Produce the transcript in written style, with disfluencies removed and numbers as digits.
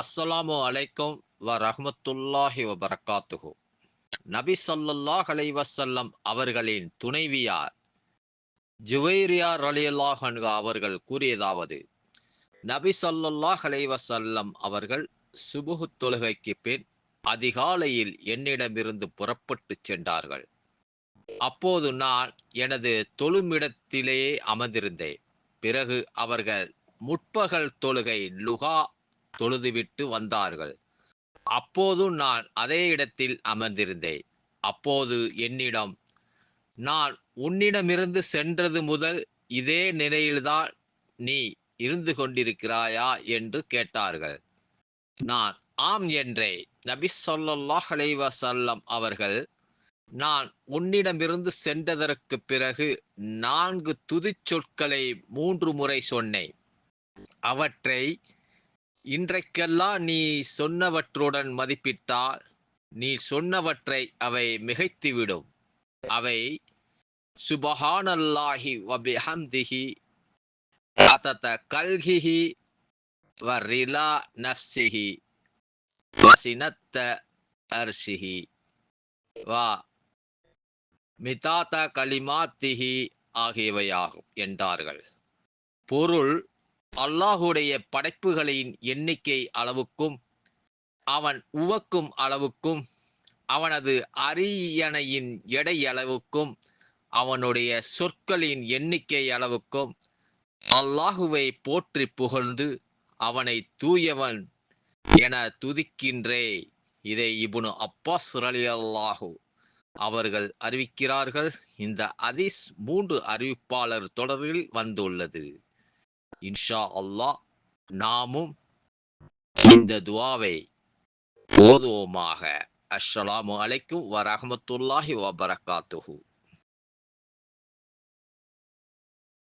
அஸ்ஸலாமு அலைக்கும் வரஹ்மத்துல்லாஹி வபரகாத்துஹு. நபி ஸல்லல்லாஹு அலைஹி வஸல்லம் அவர்களின் துணைவியார் ஜுவைரியா ரலியல்லாஹு அன்ஹா அவர்கள் கூறியதாவது, நபி ஸல்லல்லாஹு அலைஹி வஸல்லம் அவர்கள் சுபுஹ் தொழுகைக்கு பின் அதிகாலையில் என்னிடமிருந்து புறப்பட்டுச் சென்றார்கள். அப்போது நான் எனது தொழுமிடத்திலேயே அமர்ந்திருந்தேன். பிறகு அவர்கள் முற்பகல் தொழுகை லுகா தொழுதுவிட்டு வந்தார்கள். அப்போது நான் அதே இடத்தில் அமர்ந்திருந்தேன். அப்போது என்னிடம், நான் உன்னிடமிருந்து சென்றது முதல் இதே நிலையில்தான் நீ இருந்து கொண்டிருக்கிறாயா என்று கேட்டார்கள். நான் ஆம் என்றேன். நபி ஸல்லல்லாஹு அலைஹி வஸல்லம் அவர்கள், நான் உன்னிடமிருந்து சென்றதற்கு பிறகு 4 துதிச் சொற்களை 3 முறை சொன்னேன். அவற்றை இன்றைக்கெல்லாம் நீ சொன்னவற்றுடன் மதிப்பிட்டால், நீ சொன்னவற்றை அவை மிகைத்துவிடும். அவை சுபஹானல்லாஹி வபிஹம்திஹி அதத கல்கிஹி வரிலா நஃப்ஸிஹி வசினத்த அர்ஷிஹி வ மிதாத கலிமாத்திஹி ஆகியவையாகும் என்றார்கள். பொருள்: அல்லாஹுடைய படைப்புகளின் எண்ணிக்கை அளவுக்கும், அவன் உவக்கும் அளவுக்கும், அவனது அரியணையின் எடை அளவுக்கும், அவனுடைய சொற்களின் எண்ணிக்கை அளவுக்கும் அல்லாஹுவை போற்றி புகழ்ந்து அவனை தூயவன் என துதிக்கின்றே. இதை இப்னு அப்பாஸ் ரலியல்லாஹு அவர்கள் அறிவிக்கிறார்கள். இந்த ஹதீஸ் 3 அறிவிப்பாளர் தொடரில் வந்துள்ளது. இன்ஷா அல்லாஹ் நாமும் இந்த துஆவை ஓதுவோமாக. அஸ்ஸலாமு அலைக்கும் வரஹ்மத்துல்லாஹி வபரகாத்துஹு.